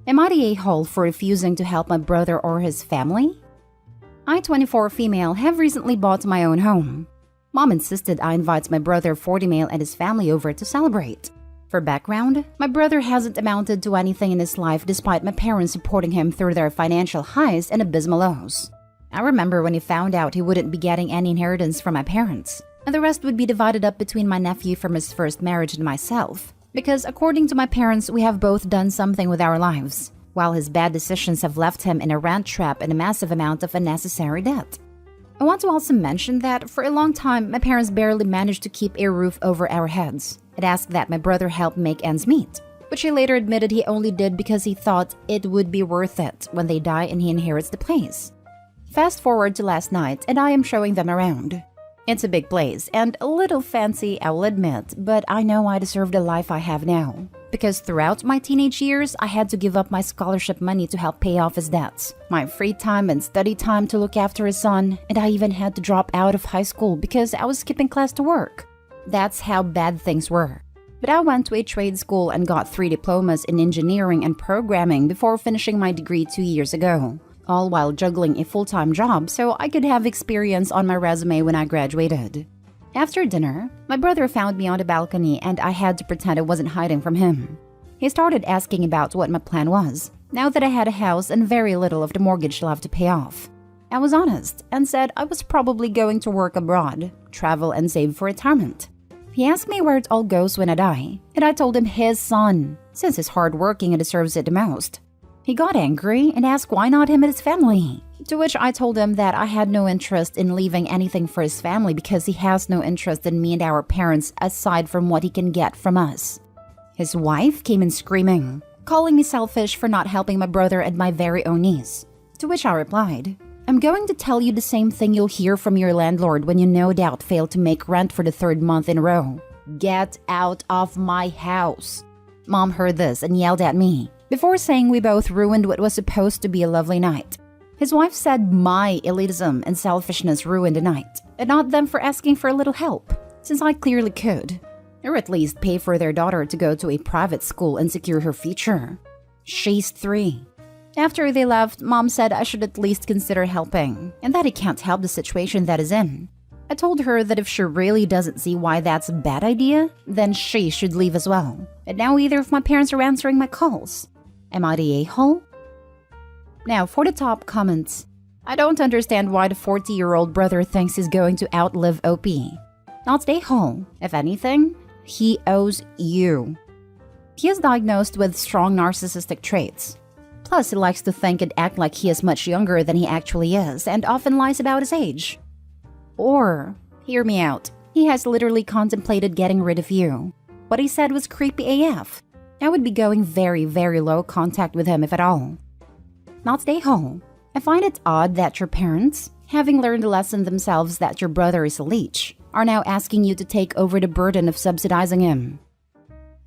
Am I the a-hole for refusing to help my brother or his family? I, 24 female, have recently bought my own home. Mom insisted I invite my brother, 40 male, and his family over to celebrate. For background, my brother hasn't amounted to anything in his life despite my parents supporting him through their financial highs and abysmal lows. I remember when he found out he wouldn't be getting any inheritance from my parents, and the rest would be divided up between my nephew from his first marriage and myself, because according to my parents, we have both done something with our lives, while his bad decisions have left him in a rent trap and a massive amount of unnecessary debt. I want to also mention that for a long time, my parents barely managed to keep a roof over our heads. It asked that my brother help make ends meet, but he later admitted he only did because he thought it would be worth it when they die and he inherits the place. Fast forward to last night, and I am showing them around. It's a big place and a little fancy, I'll admit, but I know I deserve the life I have now. Because throughout my teenage years, I had to give up my scholarship money to help pay off his debts, my free time and study time to look after his son, and I even had to drop out of high school because I was skipping class to work. That's how bad things were. But I went to a trade school and got 3 diplomas in engineering and programming before finishing my degree 2 years ago, all while juggling a full-time job so I could have experience on my resume when I graduated. After dinner, my brother found me on the balcony and I had to pretend I wasn't hiding from him. He started asking about what my plan was, now that I had a house and very little of the mortgage left to pay off. I was honest and said I was probably going to work abroad, travel and save for retirement. He asked me where it all goes when I die, and I told him his son, since he's hardworking and deserves it the most. He got angry and asked why not him and his family, to which I told him that I had no interest in leaving anything for his family because he has no interest in me and our parents aside from what he can get from us. His wife came in screaming, calling me selfish for not helping my brother and my very own niece, to which I replied, I'm going to tell you the same thing you'll hear from your landlord when you no doubt fail to make rent for the 3rd month in a row. Get out of my house. Mom heard this and yelled at me, before saying we both ruined what was supposed to be a lovely night. His wife said my elitism and selfishness ruined the night, and not them for asking for a little help, since I clearly could. Or at least pay for their daughter to go to a private school and secure her future. She's 3. After they left, Mom said I should at least consider helping, and that he can't help the situation that is in. I told her that if she really doesn't see why that's a bad idea, then she should leave as well. And now either of my parents are answering my calls. Am I the a-hole? Now for the top comments. I don't understand why the 40-year-old brother thinks he's going to outlive OP. Not the a-hole. If anything, he owes you. He is diagnosed with strong narcissistic traits. Plus, he likes to think and act like he is much younger than he actually is and often lies about his age. Or, hear me out, he has literally contemplated getting rid of you. What he said was creepy AF. I would be going very, very low contact with him if at all. Not stay home. I find it odd that your parents, having learned the lesson themselves that your brother is a leech, are now asking you to take over the burden of subsidizing him.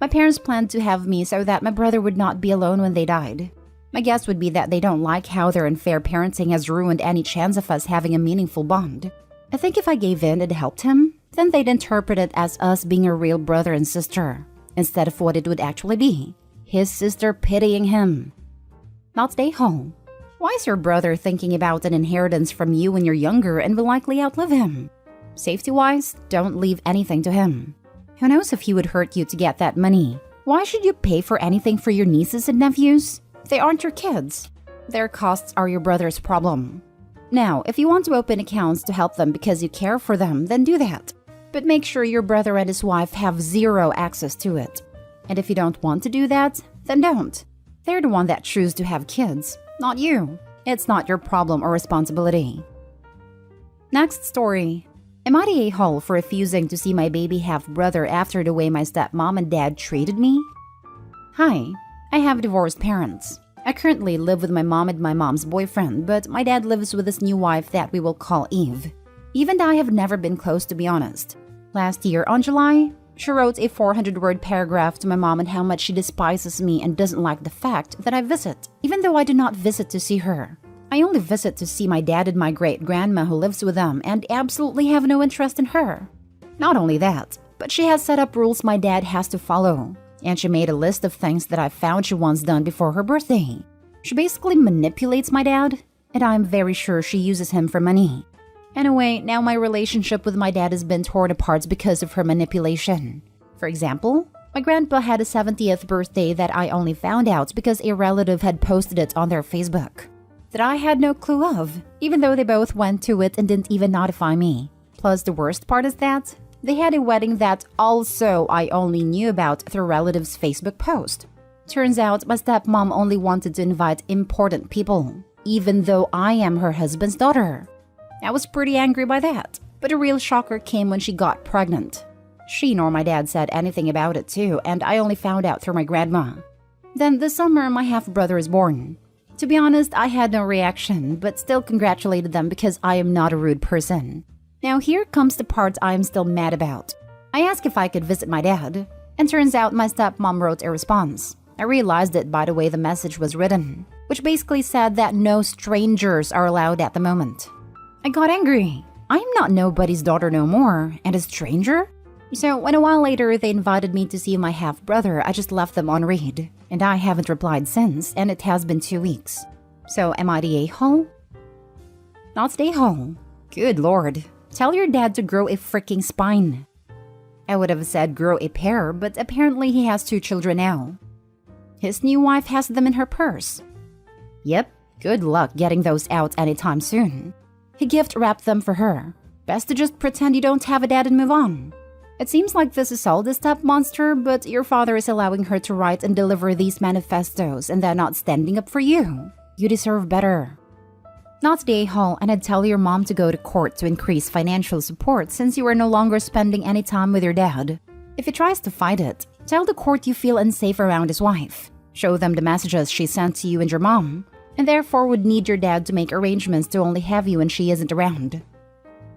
My parents planned to have me so that my brother would not be alone when they died. My guess would be that they don't like how their unfair parenting has ruined any chance of us having a meaningful bond. I think if I gave in and helped him, then they'd interpret it as us being a real brother and sister, instead of what it would actually be, his sister pitying him. Not stay home. Why is your brother thinking about an inheritance from you when you're younger and will likely outlive him? Safety-wise, don't leave anything to him. Who knows if he would hurt you to get that money? Why should you pay for anything for your nieces and nephews? They aren't your kids. Their costs are your brother's problem. Now, if you want to open accounts to help them because you care for them, then do that. But make sure your brother and his wife have zero access to it. And if you don't want to do that, then don't. They're the one that choose to have kids, not you. It's not your problem or responsibility. Next story. Am I the a-hole for refusing to see my baby half-brother after the way my stepmom and dad treated me? Hi, I have divorced parents. I currently live with my mom and my mom's boyfriend, but my dad lives with his new wife that we will call Eve. Eve and I have never been close, to be honest. Last year, on July, she wrote a 400-word paragraph to my mom on how much she despises me and doesn't like the fact that I visit, even though I do not visit to see her. I only visit to see my dad and my great-grandma who lives with them and absolutely have no interest in her. Not only that, but she has set up rules my dad has to follow, And she made a list of things that I found she wants done before her birthday. She basically manipulates my dad, and I'm very sure she uses him for money. Anyway, now my relationship with my dad has been torn apart because of her manipulation. For example, my grandpa had a 70th birthday that I only found out because a relative had posted it on their Facebook. That I had no clue of, even though they both went to it and didn't even notify me. Plus, the worst part is that they had a wedding that also I only knew about through relatives' Facebook post. Turns out my stepmom only wanted to invite important people, even though I am her husband's daughter. I was pretty angry by that, but a real shocker came when she got pregnant. She nor my dad said anything about it too, and I only found out through my grandma. Then this summer, my half-brother is born. To be honest, I had no reaction, but still congratulated them because I am not a rude person. Now here comes the part I am still mad about. I asked if I could visit my dad, and turns out my stepmom wrote a response. I realized it by the way the message was written, which basically said that no strangers are allowed at the moment. I got angry. I am not nobody's daughter no more, and a stranger? So when a while later they invited me to see my half-brother, I just left them on read. And I haven't replied since, and it has been 2 weeks. So am I the a-hole? Not the a-hole. Good lord. Tell your dad to grow a freaking spine. I would have said grow a pair, but apparently he has 2 children now. His new wife has them in her purse. Yep, good luck getting those out anytime soon. He gift-wrapped them for her. Best to just pretend you don't have a dad and move on. It seems like this is all the step monster, but your father is allowing her to write and deliver these manifestos and they're not standing up for you. You deserve better. Not the a-hole, and I'd tell your mom to go to court to increase financial support since you are no longer spending any time with your dad. If he tries to fight it, tell the court you feel unsafe around his wife. Show them the messages she sent to you and your mom, and therefore would need your dad to make arrangements to only have you when she isn't around.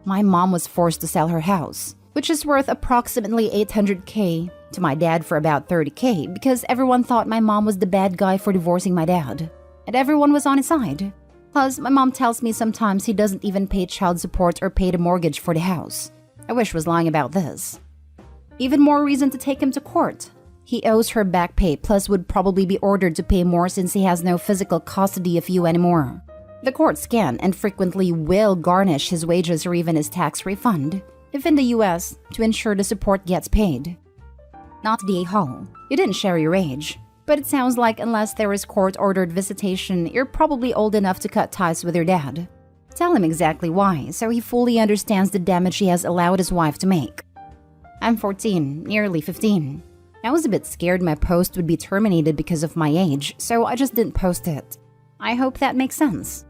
My mom was forced to sell her house, which is worth approximately $800K, to my dad for about $30K because everyone thought my mom was the bad guy for divorcing my dad. And everyone was on his side. Plus, my mom tells me sometimes he doesn't even pay child support or pay the mortgage for the house. I wish was lying about this. Even more reason to take him to court. He owes her back pay plus would probably be ordered to pay more since he has no physical custody of you anymore. The courts can and frequently will garnish his wages or even his tax refund, if in the US, to ensure the support gets paid. Not the a-hole. You didn't share your age. But it sounds like unless there is court-ordered visitation, you're probably old enough to cut ties with your dad. Tell him exactly why, so he fully understands the damage he has allowed his wife to make. I'm 14, nearly 15. I was a bit scared my post would be terminated because of my age, so I just didn't post it. I hope that makes sense.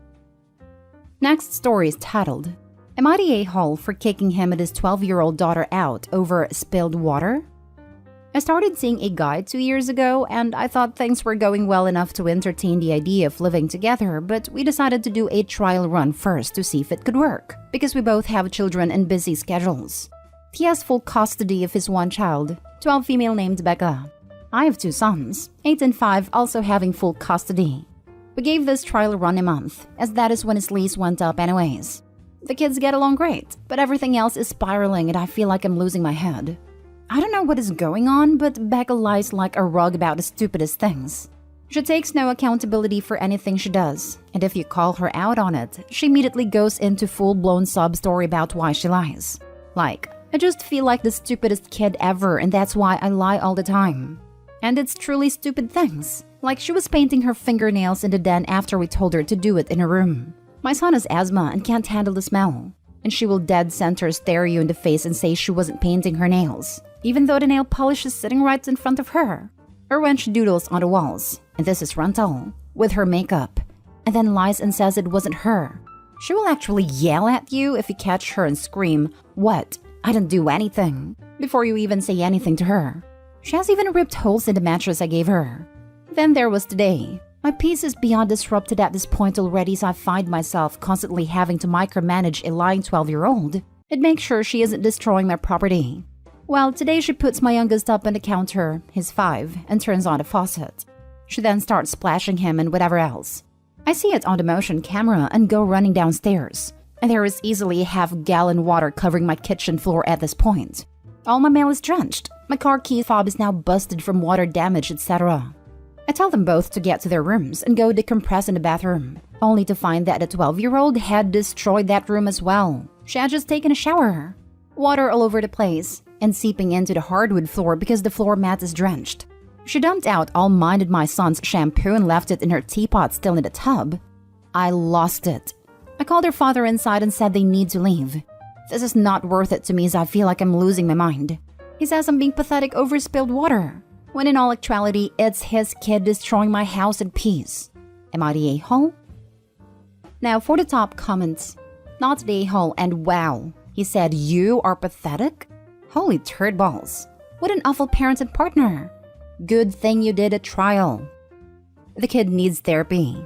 Next story is titled, Am I the a-hole for kicking him and his 12-year-old daughter out over spilled water? I started seeing a guy 2 years ago, and I thought things were going well enough to entertain the idea of living together, but we decided to do a trial run first to see if it could work, because we both have children and busy schedules. He has full custody of his one child, 12 female named Becca. I have 2 sons, 8 and 5, also having full custody. We gave this trial run a month, as that is when his lease went up anyways. The kids get along great, but everything else is spiraling and I feel like I'm losing my head. I don't know what is going on, but Becca lies like a rug about the stupidest things. She takes no accountability for anything she does, and if you call her out on it, she immediately goes into full-blown sub-story about why she lies. Like, I just feel like the stupidest kid ever and that's why I lie all the time. And it's truly stupid things. Like she was painting her fingernails in the den after we told her to do it in her room. My son has asthma and can't handle the smell. And she will dead center stare you in the face and say she wasn't painting her nails, even though the nail polish is sitting right in front of her. Or when she doodles on the walls, and this is rental, with her makeup, and then lies and says it wasn't her. She will actually yell at you if you catch her and scream, "What? I didn't do anything," before you even say anything to her. She has even ripped holes in the mattress I gave her. Then there was today. My peace is beyond disrupted at this point already, so I find myself constantly having to micromanage a lying 12-year-old and make sure she isn't destroying my property. Well, today she puts my youngest up on the counter, he's 5, and turns on the faucet. She then starts splashing him and whatever else. I see it on the motion camera and go running downstairs, and there is easily a half-gallon water covering my kitchen floor at this point. All my mail is drenched, My car key fob is now busted from water damage, etc. I tell them both to get to their rooms and go decompress in the bathroom, only to find that the 12-year-old had destroyed that room as well. She had just taken a shower. Water all over the place and seeping into the hardwood floor because the floor mat is drenched. She dumped out all mine and my son's shampoo and left it in her teapot still in the tub. I lost it. I called her father inside and said they need to leave. This is not worth it to me as I feel like I'm losing my mind. He says I'm being pathetic over spilled water, when in all actuality, it's his kid destroying my house in peace. Am I the a-hole? Now for the top comments. Not the a-hole and wow. He said, you are pathetic? Holy turd balls. What an awful parent and partner. Good thing you did a trial. The kid needs therapy.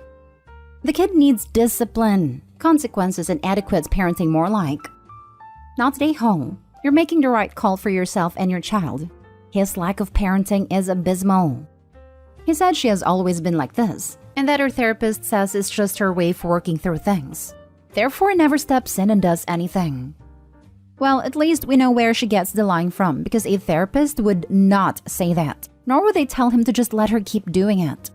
The kid needs discipline, consequences, and adequate parenting more like. Not the a-hole. You're making the right call for yourself and your child. His lack of parenting is abysmal. He said she has always been like this, and that her therapist says it's just her way of working through things. Therefore, never steps in and does anything. Well, at least we know where she gets the line from, because a therapist would not say that, nor would they tell him to just let her keep doing it.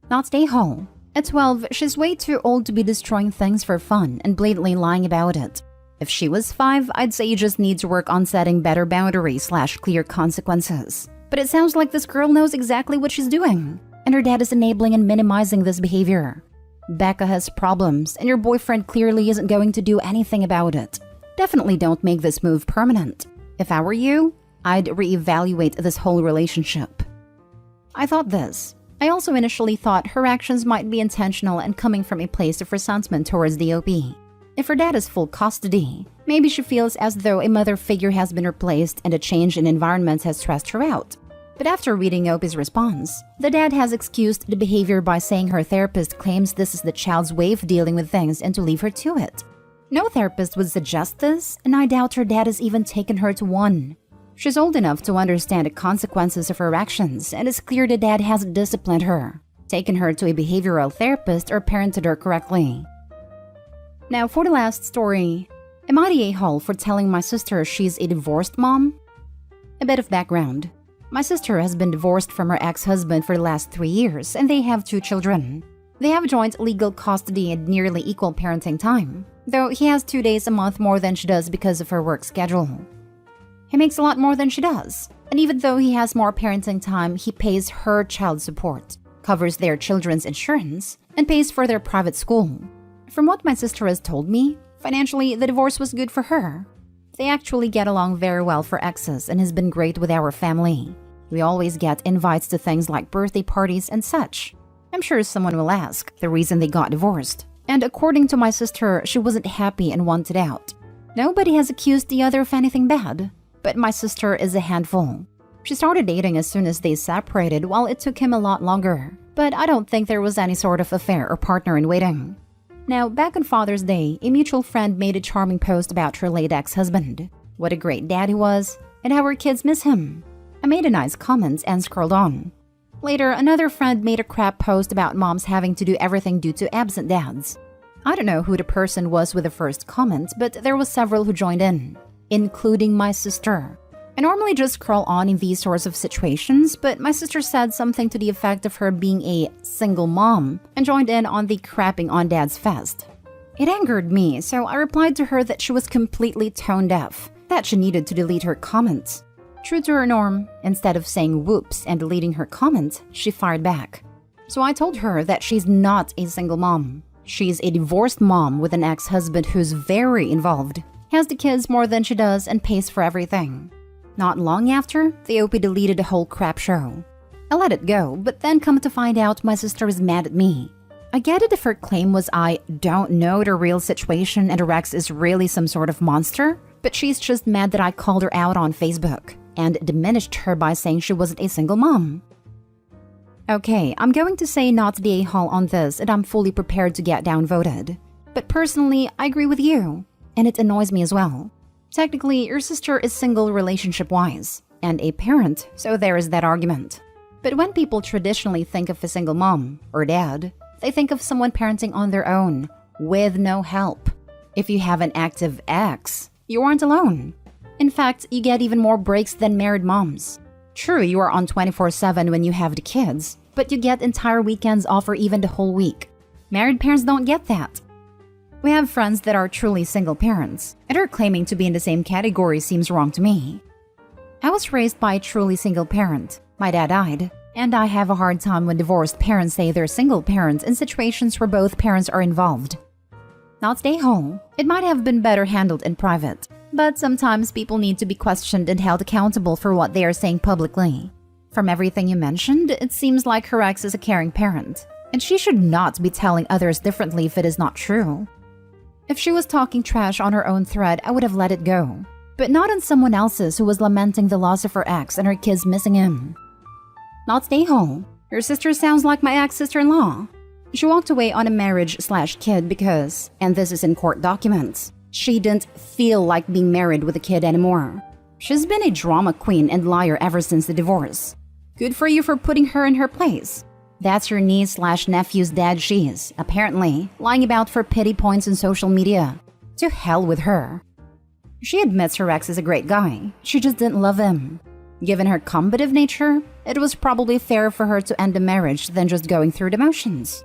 Not stay home. At 12, she's way too old to be destroying things for fun and blatantly lying about it. If she was 5, I'd say you just need to work on setting better boundaries / clear consequences. But it sounds like this girl knows exactly what she's doing, and her dad is enabling and minimizing this behavior. Becca has problems, and your boyfriend clearly isn't going to do anything about it. Definitely don't make this move permanent. If I were you, I'd reevaluate this whole relationship. I thought this. I also initially thought her actions might be intentional and coming from a place of resentment towards the OP. If her dad is full custody, maybe she feels as though a mother figure has been replaced and a change in environment has stressed her out. But after reading OP's response, the dad has excused the behavior by saying her therapist claims this is the child's way of dealing with things and to leave her to it. No therapist would suggest this, and I doubt her dad has even taken her to one. She's old enough to understand the consequences of her actions, and it's clear the dad hasn't disciplined her, taken her to a behavioral therapist, or parented her correctly. Now for the last story. Am I the a-hole for telling my sister she's a divorced mom? A bit of background. My sister has been divorced from her ex-husband for the last 3 years, and they have 2 children. They have joint legal custody and nearly equal parenting time, though he has 2 days a month more than she does because of her work schedule. He makes a lot more than she does, and even though he has more parenting time, he pays her child support, covers their children's insurance, and pays for their private school. From what my sister has told me, financially, the divorce was good for her. They actually get along very well for exes and has been great with our family. We always get invites to things like birthday parties and such. I'm sure someone will ask the reason they got divorced. And according to my sister, she wasn't happy and wanted out. Nobody has accused the other of anything bad, but my sister is a handful. She started dating as soon as they separated, while it took him a lot longer. But I don't think there was any sort of affair or partner in waiting. Now, back on Father's Day, a mutual friend made a charming post about her late ex-husband. What a great dad he was, and how her kids miss him. I made a nice comment and scrolled on. Later, another friend made a crap post about moms having to do everything due to absent dads. I don't know who the person was with the first comment, but there was several who joined in, including my sister. I normally just scroll on in these sorts of situations, but my sister said something to the effect of her being a single mom and joined in on the crapping on dad's fest. It angered me, so I replied to her that she was completely tone deaf, that she needed to delete her comments. True to her norm, instead of saying whoops and deleting her comment, she fired back. So I told her that she's not a single mom. She's a divorced mom with an ex-husband who's very involved, has the kids more than she does, and pays for everything. Not long after, the OP deleted the whole crap show. I let it go, but then come to find out my sister is mad at me. I get it if her claim was I don't know the real situation and Rex is really some sort of monster, but she's just mad that I called her out on Facebook and diminished her by saying she wasn't a single mom. Okay, I'm going to say not the a-hole on this, and I'm fully prepared to get downvoted. But personally, I agree with you, and it annoys me as well. Technically, your sister is single relationship-wise, and a parent, so there is that argument. But when people traditionally think of a single mom or dad, they think of someone parenting on their own, with no help. If you have an active ex, you aren't alone. In fact, you get even more breaks than married moms. True, you are on 24/7 when you have the kids, but you get entire weekends off or even the whole week. Married parents don't get that. We have friends that are truly single parents, and her claiming to be in the same category seems wrong to me. I was raised by a truly single parent. My dad died, and I have a hard time when divorced parents say they're single parents in situations where both parents are involved. Not stay home. It might have been better handled in private, but sometimes people need to be questioned and held accountable for what they are saying publicly. From everything you mentioned, it seems like her ex is a caring parent, and she should not be telling others differently if it is not true. If she was talking trash on her own thread, I would have let it go, but not on someone else's who was lamenting the loss of her ex and her kids missing him. Not stay home. Your sister sounds like my ex-sister-in-law. She walked away on a marriage/kid because, and this is in court documents, she didn't feel like being married with a kid anymore. She's been a drama queen and liar ever since the divorce. Good for you for putting her in her place. That's your niece/nephew's dad she is, apparently, lying about for pity points on social media. To hell with her. She admits her ex is a great guy, she just didn't love him. Given her combative nature, it was probably fairer for her to end the marriage than just going through the motions.